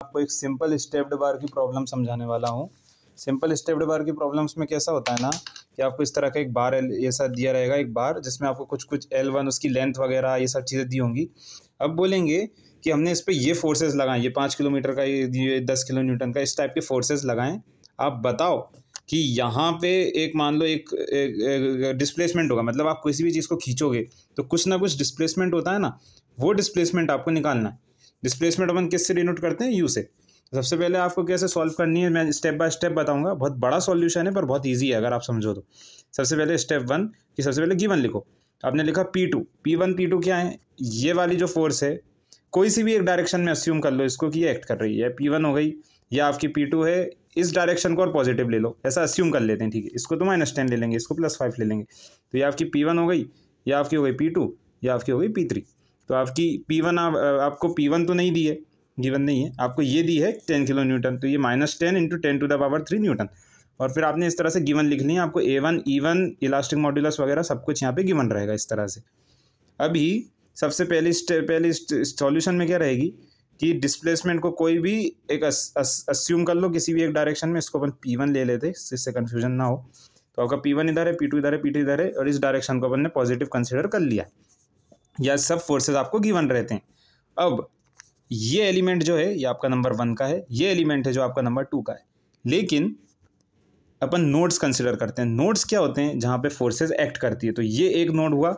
आपको एक simple stepped बार की प्रॉब्लम समझाने वाला हूँ। सिंपल स्टेप्ड बार की प्रॉब्लम्स में कैसा होता है ना कि आपको इस तरह का एक बार ऐसा दिया रहेगा, एक बार जिसमें आपको कुछ कुछ L1 उसकी लेंथ वगैरह ये सब चीज़ें दी होंगी। अब बोलेंगे कि हमने इस पर ये फोर्सेस लगाएं, ये 5 किलोमीटर का, ये 10 किलो न्यूटन का, इस टाइप के फोर्सेस लगाएं। आप बताओ कि यहाँ पे एक मान लो एक डिस्प्लेसमेंट होगा, मतलब आप किसी भी चीज़ को खींचोगे तो कुछ ना कुछ डिस्प्लेसमेंट होता है ना, वो डिस्प्लेसमेंट आपको निकालना है। डिस्प्लेसमेंट अपन किससे डिनोट करते हैं? यू से। सबसे पहले आपको कैसे सॉल्व करनी है मैं स्टेप बाय स्टेप बताऊंगा। बहुत बड़ा सॉल्यूशन है पर बहुत इजी है अगर आप समझो तो। सबसे पहले स्टेप 1 कि सबसे पहले गिवन लिखो। आपने लिखा P2, P1 P2 क्या है? ये वाली जो फोर्स है कोई सी भी एक डायरेक्शन में अस्यूम कर लो इसको कि ये एक्ट कर रही है। P1 हो गई, या आपकी P2 है, इस डायरेक्शन को और पॉजिटिव ले लो, ऐसा अस्यूम कर लेते हैं, ठीक है। इसको तो -10 ले लेंगे, इसको +5 ले लेंगे। तो ये आपकी P1 हो गई, या आपकी हो गई P2, या आपकी हो गई P3। तो आपकी P1 आपको P1 तो नहीं दी है, गिवन नहीं है, आपको ये दी है 10 किलो न्यूटन, तो ये -10 × 10⁻³ न्यूटन। और फिर आपने इस तरह से गिवन लिख लिया, आपको A1 E1 इलास्टिक मॉड्यूलस वगैरह सब कुछ यहाँ पे गिवन रहेगा इस तरह से। अभी सबसे पहली सॉल्यूशन में क्या रहेगी कि डिस्प्लेसमेंट को कोई भी एक अस्यूम कर लो किसी भी एक डायरेक्शन में। इसको अपन P1 ले लेते जिससे कन्फ्यूजन ना हो। तो आपका P1 इधर है, P2 इधर है, P3 इधर है, और इस डायरेक्शन को अपन ने पॉजिटिव कंसिडर कर लिया। यह सब फोर्सेज आपको गिवन रहते हैं। अब ये एलिमेंट जो है ये आपका नंबर 1 का है, ये एलिमेंट है जो आपका नंबर 2 का है। लेकिन अपन नोड्स कंसिडर करते हैं। नोड्स क्या होते हैं? जहाँ पे फोर्सेज एक्ट करती है। तो ये एक नोड हुआ,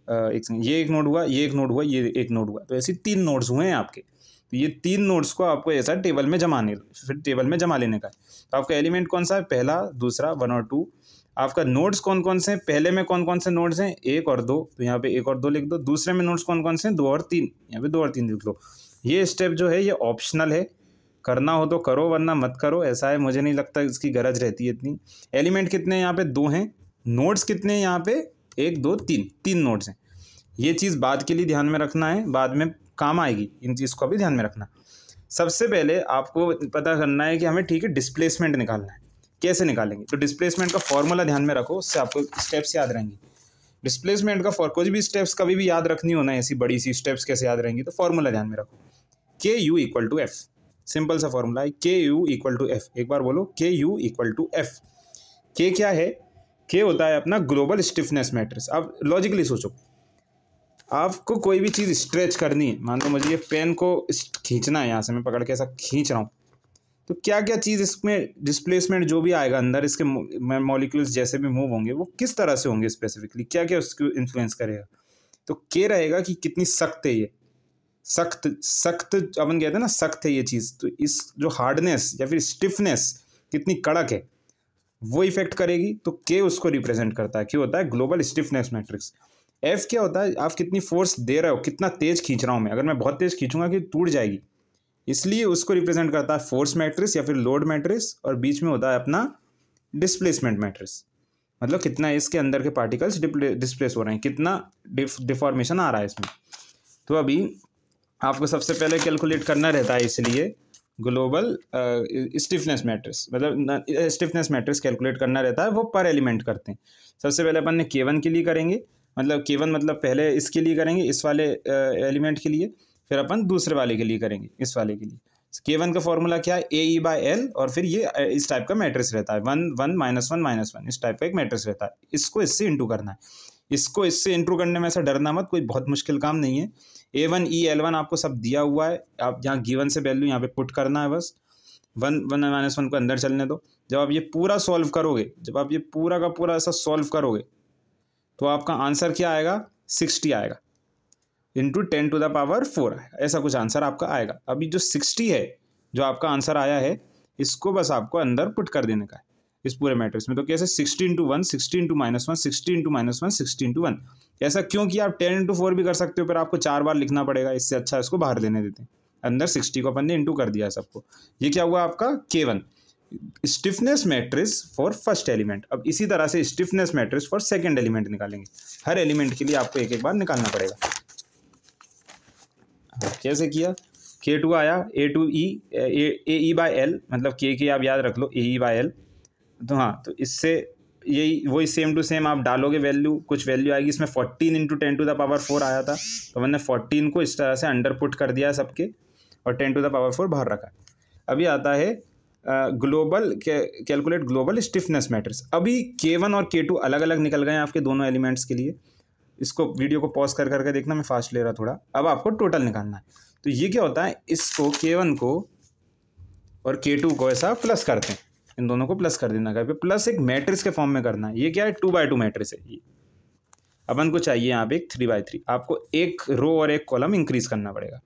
ये एक नोड हुआ, ये एक नोड हुआ, ये एक नोड हुआ, तो ऐसे 3 नोड्स हुए हैं आपके। तो ये 3 नोड्स को आपको ऐसा टेबल में जमा लेने का है। तो आपका एलिमेंट कौन सा है? पहला, दूसरा, 1 और 2। आपका नोड्स कौन कौन से हैं? पहले में कौन कौन से नोड्स हैं? 1 और 2, तो यहाँ पे 1 और 2 लिख दो। दूसरे में नोड्स कौन कौन से हैं? 2 और 3, यहाँ पे 2 और 3 लिख लो। ये स्टेप जो है ये ऑप्शनल है, करना हो तो करो वरना मत करो, ऐसा है। मुझे नहीं लगता इसकी गरज रहती है इतनी। एलिमेंट कितने हैं यहाँ पे? 2 हैं। नोड्स कितने हैं यहाँ पे? 1 2 3 नोड्स हैं। ये चीज़ बाद के लिए ध्यान में रखना है, बाद में काम आएगी, इन चीज़ को भी ध्यान में रखना। सबसे पहले आपको पता करना है कि हमें, ठीक है, डिस्प्लेसमेंट निकालना है। कैसे निकालेंगे? तो डिस्प्लेसमेंट का फॉर्मूला ध्यान में रखो, उससे आपको स्टेप्स याद रहेंगे। डिस्प्लेसमेंट का कोई भी स्टेप्स कभी भी याद रखनी हो ना, ऐसी बड़ी सी स्टेप्स कैसे याद रहेंगी, तो फॉर्मूला ध्यान में रखो। KU = F, सिंपल सा फॉर्मूला है। KU = F, एक बार बोलो, KU = F। K क्या है? K होता है अपना ग्लोबल स्टिफनेस मैट्रिक्स। अब लॉजिकली सोचो, आपको कोई भी चीज़ स्ट्रेच करनी है, मान लो मुझे ये पेन को खींचना है, यहाँ से मैं पकड़ के ऐसा खींच रहा हूँ, तो क्या क्या चीज़ इसमें डिस्प्लेसमेंट जो भी आएगा अंदर, इसके मॉलिक्यूल्स जैसे भी मूव होंगे वो किस तरह से होंगे, स्पेसिफिकली क्या क्या उसको इन्फ्लुएंस करेगा। तो के रहेगा कि कितनी सख्त है ये, सख्त अपन कहते हैं ना, सख्त है ये चीज़, तो इस जो हार्डनेस या फिर स्टिफनेस कितनी कड़क है वो इफेक्ट करेगी। तो के उसको रिप्रेजेंट करता है, क्या होता है? Global stiffness matrix. एफ क्या होता है? आप कितनी फोर्स दे रहे हो, कितना तेज खींच रहा हूँ मैं। अगर मैं बहुत तेज खींचूंगा कि टूट जाएगी, इसलिए उसको रिप्रेजेंट करता है फोर्स मैट्रिक्स या फिर लोड मैट्रिक्स। और बीच में होता है अपना डिस्प्लेसमेंट मैट्रिक्स, मतलब कितना इसके अंदर के पार्टिकल्स डिस्प्लेस हो रहे हैं, कितना डिफॉर्मेशन आ रहा है इसमें। तो अभी आपको सबसे पहले कैलकुलेट करना रहता है, इसलिए ग्लोबल स्टिफनेस मैट्रिक्स, मतलब स्टिफनेस मैट्रिक्स कैलकुलेट करना रहता है, वो पर एलिमेंट करते हैं। सबसे पहले अपन ने K1 के लिए करेंगे, मतलब K1 मतलब पहले इसके लिए करेंगे, इस वाले एलिमेंट के लिए, फिर अपन दूसरे वाले के लिए करेंगे, इस वाले के लिए। K1 का फॉर्मूला क्या है? AE/L, और फिर ये इस टाइप का मैट्रिक्स रहता है, 1 1 -1 -1, इस टाइप का एक मैट्रिक्स रहता है। इसको इससे इंटू करना है। इसको इससे इंटू करने में ऐसा डरना मत, कोई बहुत मुश्किल काम नहीं है। A1 E L1 आपको सब दिया हुआ है, आप यहाँ गिवन से वैल्यू यहाँ पे पुट करना है बस। 1 1 -1 को अंदर चलने दो। जब आप ये पूरा सॉल्व करोगे, जब आप ये पूरा का पूरा ऐसा सॉल्व करोगे, तो आपका आंसर क्या आएगा? 60 आएगा, इंटू 10⁻⁴ आएगा, ऐसा कुछ आंसर आपका आएगा। अभी जो 60 है, जो आपका आंसर आया है, इसको बस आपको अंदर पुट कर देने का है इस पूरे मैट्रिक्स में। तो कैसे? 60 × 1, 60 × -1, 60 × -1, 60 × 1। ऐसा क्यों कि आप 10 × 4 भी कर सकते हो, पर आपको 4 बार लिखना पड़ेगा, इससे अच्छा इसको बाहर लेने देते हैं। अंदर 60 को अपन ने इंटू कर दिया सबको। ये क्या हुआ आपका? K1 stiffness matrix for first element. अब इसी तरह से stiffness matrix for second element निकालेंगे। हर एलिमेंट के लिए आपको एक एक बार निकालना पड़ेगा। कैसे किया? K2 आया, AE/L, मतलब के आप याद रख लो, AE/L। तो हाँ, तो इससे यही वही सेम टू सेम आप डालोगे वैल्यू, कुछ वैल्यू आएगी इसमें। 14 × 10⁻⁴ आया था, तो मैंने 14 को इस तरह से अंडर पुट कर दिया सबके। और 10⁴ बाहर रखा है। अभी आता है global calculate global stiffness matrix. अभी K1 और K2 अलग अलग निकल गए हैं आपके दोनों एलिमेंट्स के लिए। इसको वीडियो को पॉज कर करके देखना, मैं फास्ट ले रहा थोड़ा। अब आपको टोटल निकालना है। तो ये क्या होता है, इसको K1 को और K2 को ऐसा प्लस करते हैं, इन दोनों को प्लस कर देना है, प्लस एक मैट्रिक्स के फॉर्म में करना है। ये क्या है, 2x2 मैट्रिक्स है ये। अपन को चाहिए यहाँ पे एक 3x3। आपको एक रो और एक कॉलम इंक्रीज करना पड़ेगा।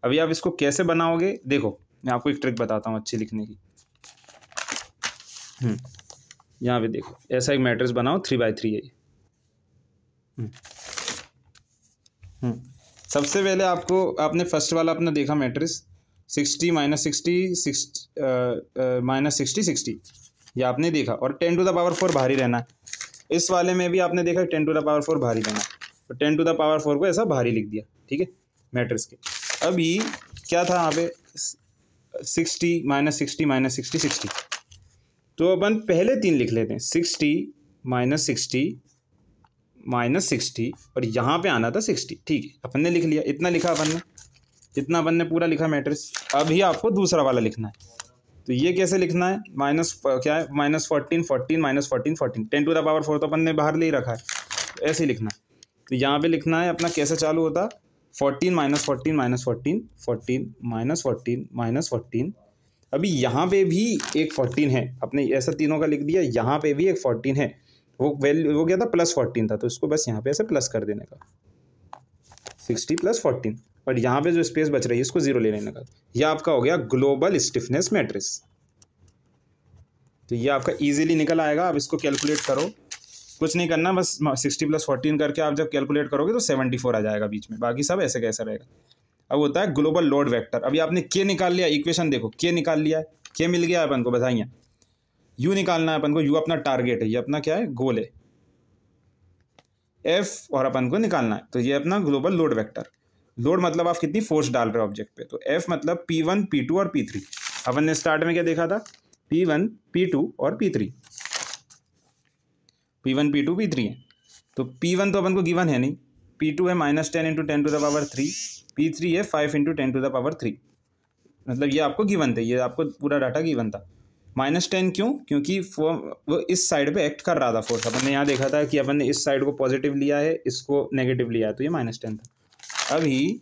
अभी आप इसको कैसे बनाओगे, देखो मैं आपको एक ट्रिक बताता हूँ अच्छी लिखने की। यहाँ पे देखो, ऐसा एक मैट्रिक्स बनाओ, 3x3 है ये। सबसे पहले आपने फर्स्ट वाला अपना देखा मैट्रिक्स 60 -60 -60 ये आपने देखा, और 10⁴ बाहर ही रहना है। इस वाले में भी आपने देखा 10⁴ बाहर ही रहना है, तो 10⁴ को ऐसा बाहर ही लिख दिया, ठीक है, मैट्रिक्स के। अभी क्या था यहाँ पे 60 -60 -60 60, तो अपन पहले 3 लिख लेते हैं, 60 -60 -60 और यहाँ पे आना था 60, ठीक है, अपन ने लिख लिया। इतना लिखा अपन ने, इतना अपन ने पूरा लिखा मैट्रिक्स। अभी आपको दूसरा वाला लिखना है। तो ये कैसे लिखना है, क्या है, -14 14 -14 14, 10⁴ तो अपन ने बाहर ले ही रखा है, तो ऐसे ही लिखना है। तो यहाँ पे लिखना है अपना, कैसे चालू होता, 14 -14 -14 14 -14 -14। अभी यहाँ पे भी एक 14 है, अपने ऐसा तीनों का लिख दिया। यहाँ पे भी एक 14 है, वो वैल्यू वो क्या था, +14 था, तो इसको बस यहाँ पे ऐसे प्लस कर देने का, 60 + 14, और यहाँ पे जो स्पेस बच रही है इसको 0 ले लेने का। यह आपका हो गया ग्लोबल स्टिफनेस मैट्रिक्स। तो ये आपका इजीली निकल आएगा। अब इसको कैलकुलेट करो, कुछ नहीं करना, बस 60 + 14 करके आप जब कैलकुलेट करोगे तो 74 आ जाएगा बीच में, बाकी सब ऐसे कैसा रहेगा। अब होता है ग्लोबल लोड वेक्टर। अभी आपने K निकाल लिया, इक्वेशन देखो, K निकाल लिया है, K मिल गया अपन को, बधाइयाँ। U निकालना है अपन को, U अपना टारगेट है, ये अपना क्या है, गोल है। F और अपन को निकालना है, तो ये अपना ग्लोबल लोड वेक्टर। लोड मतलब आप कितनी फोर्स डाल रहे हो ऑब्जेक्ट पे, तो F मतलब P1 P2 और P3। अपन ने स्टार्ट में क्या देखा था, P1 P2 और P3, P1 P2 P3 है। तो P1 तो अपन को गिवन है नहीं, P2 है -10 × 10⁻3, P3 है 5 × 10⁻3, मतलब ये आपको गिवन थे, ये आपको पूरा डाटा गिवन था। -10 क्यों, क्योंकि वो इस साइड पे एक्ट कर रहा था फोर्स। अपन ने यहाँ देखा था कि अपन ने इस साइड को पॉजिटिव लिया है, इसको नेगेटिव लिया है, तो ये -10 था। अभी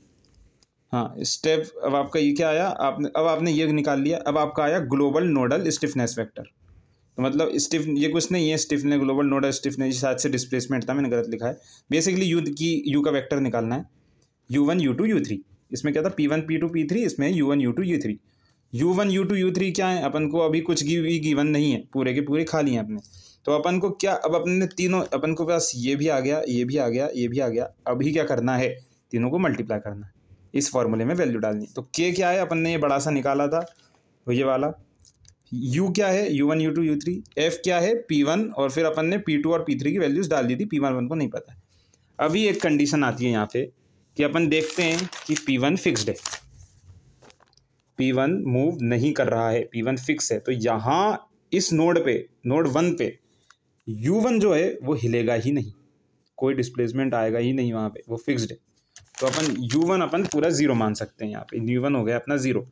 हाँ स्टेप, अब आपका ये क्या आया, आपने ये निकाल लिया। अब आपका आया ग्लोबल नोडल स्टिफनेस वेक्टर। तो मतलब स्टिफ, ये कुछ नहीं है, स्टिफनेस ग्लोबल नोडल स्टिफनेस, शायद से डिस्प्लेसमेंट था, मैंने गलत लिखा है। बेसिकली यू का वेक्टर निकालना है, U1 U2 U3। इसमें क्या था, P1 P2 P3, इसमें U1 U2 U3। U1 U2 U3 क्या है, अपन को अभी कुछ गिवन नहीं है, पूरे के पूरे खाली हैं अपने। तो अपन को क्या, अब अपने तीनों, अपन को पास ये भी आ गया, ये भी आ गया, ये भी आ गया। अभी क्या करना है, तीनों को मल्टीप्लाई करना है, इस फॉर्मूले में वैल्यू डालनी है। तो K क्या है, अपन ने ये बड़ा सा निकाला था, तो ये वाला। U क्या है, U1 U2 U3। F क्या है, P1, और फिर अपन ने P2 और P3 की वैल्यूज डाल दी थी, P1 अपन को नहीं पता है। अभी एक कंडीशन आती है यहाँ पे कि अपन देखते हैं कि P1 फिक्स्ड है, P1 मूव नहीं कर रहा है, P1 फिक्स है। तो यहाँ इस नोड पे, नोड 1 पे U1 जो है वो हिलेगा ही नहीं, कोई डिस्प्लेसमेंट आएगा ही नहीं वहाँ पे, वो फिक्स्ड है। तो अपन U1 अपन पूरा 0 मान सकते हैं, यहाँ पे U1 हो गया अपना 0।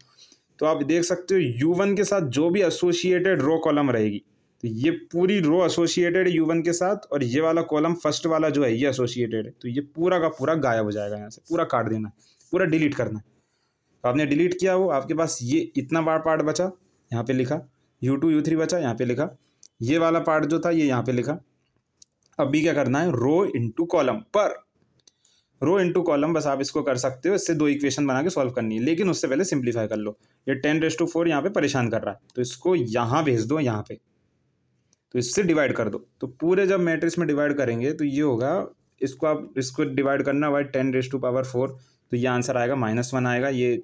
तो आप देख सकते हो U1 के साथ जो भी एसोसिएटेड रो कॉलम रहेगी, तो ये पूरी रो एसोसिएटेड है U1 के साथ, और ये वाला कॉलम फर्स्ट वाला जो है ये एसोसिएटेड है, तो ये पूरा का पूरा गायब हो जाएगा, यहाँ से पूरा काट देना है, पूरा डिलीट करना है। तो आपने डिलीट किया, वो आपके पास ये इतना बार पार्ट बचा, यहाँ पे लिखा, U2 U3 बचा, यहाँ पे लिखा, ये वाला पार्ट जो था ये यहाँ पे लिखा। अभी क्या करना है, रो इंटू कॉलम, पर रो इंटू कॉलम बस आप इसको कर सकते हो, इससे 2 इक्वेशन बना के सॉल्व करनी है, लेकिन उससे पहले सिंप्लीफाई कर लो। ये 10⁴ यहाँ पे परेशान कर रहा है, तो इसको यहाँ भेज दो, यहाँ पे, तो इससे डिवाइड कर दो। तो पूरे जब मैट्रिक्स में डिवाइड करेंगे तो ये होगा, इसको आप इसको डिवाइड करना बाय 10⁴, तो ये आंसर आएगा -1 आएगा, ये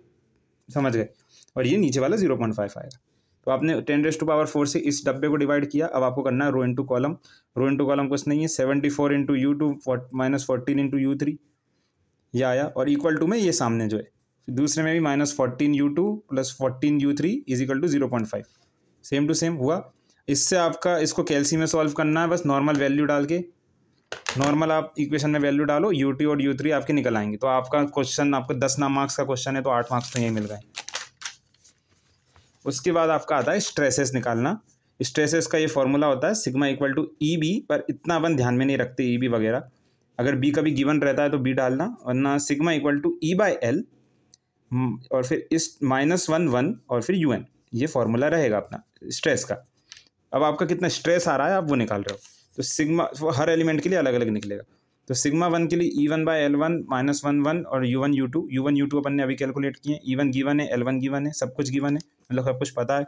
समझ गए, और ये नीचे वाला 0.5 आएगा। तो आपने 10⁴ से इस डब्बे को डिवाइड किया। अब आपको करना है रो इंटू कॉलम। रो इंटू कॉलम कुछ नहीं है, 74 × U2 -14 × U3, ये आया, और इक्वल टू में ये सामने जो है दूसरे में भी -14 U2 + 14 U3 = 0.5, same to same हुआ। इससे आपका इसको कैलसी में सॉल्व करना है, बस नॉर्मल वैल्यू डाल के, नॉर्मल आप इक्वेशन में वैल्यू डालो, U2 और U3 आपके निकल आएंगे। तो आपका क्वेश्चन, आपको 10 मार्क्स का क्वेश्चन है, तो 8 मार्क्स तो यही मिल गए। उसके बाद आपका आता है स्ट्रेसेस निकालना। स्ट्रेसेस का ये फॉर्मूला होता है sigma equal to E B, पर इतना अपन ध्यान में नहीं रखते ई बी वगैरह। अगर बी कभी गिवन रहता है तो बी डालना, वरना sigma equal to E by L और फिर इस -1 और फिर यू एन, ये फॉर्मूला रहेगा अपना स्ट्रेस का। अब आपका कितना स्ट्रेस आ रहा है आप वो निकाल रहे हो, तो सिग्मा वो हर एलिमेंट के लिए अलग अलग निकलेगा। तो सिग्मा 1 के लिए E1 बाई L1 -1 और U1 U2 अपन ने अभी कैलकुलेट किए। E1 गिवन है, L1 गिवन है, सब कुछ गिवन है, मतलब सब कुछ पता है।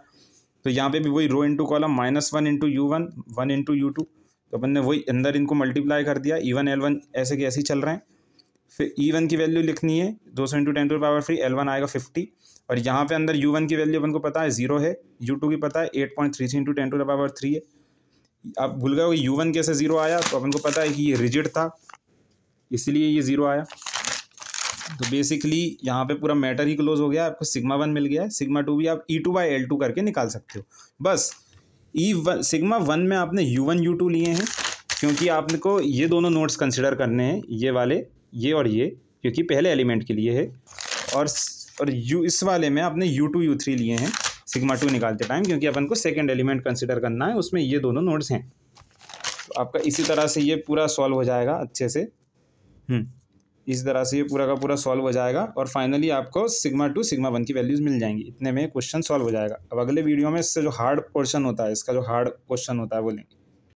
तो यहाँ पे भी वही row into column -1 into U1 1 into U2, तो अपन ने वही अंदर इनको मल्टीप्लाई कर दिया। E1 L1 ऐसे के ऐसे ही चल रहे हैं। फिर E1 की वैल्यू लिखनी है 200 इंटू 10⁻3, L1 आएगा 50, और यहाँ पे अंदर U1 की वैल्यू अपन को पता है 0 है, U2 की पता है 8.33 इंटू 10⁻3 है। आप भूल गए हो U1 कैसे 0 आया, तो अपन को पता है कि ये रिजिड था इसलिए ये 0 आया। तो बेसिकली यहाँ पे पूरा मैटर ही क्लोज हो गया, आपको सिग्मा 1 मिल गया है। सिग्मा 2 भी आप E2 बाई L2 करके निकाल सकते हो। बस सिग्मा 1 में आपने U1 U2 लिए हैं, क्योंकि आपको ये दोनों नोड्स कंसिडर करने हैं, ये वाले, ये और ये, क्योंकि पहले एलिमेंट के लिए है। और इस वाले में आपने U2 U3 लिए हैं सिग्मा 2 निकालते टाइम, क्योंकि अपन को सेकेंड एलिमेंट कंसिडर करना है, उसमें ये दोनों नोड्स हैं। तो आपका इसी तरह से ये पूरा सॉल्व हो जाएगा अच्छे से। इस तरह से ये पूरा का पूरा सॉल्व हो जाएगा, और फाइनली आपको सिग्मा 2 सिग्मा 1 की वैल्यूज़ मिल जाएंगी। इतने में क्वेश्चन सॉल्व हो जाएगा। अब अगले वीडियो में इससे जो हार्ड पोर्शन होता है, इसका जो हार्ड क्वेश्चन होता है वो लेंगे।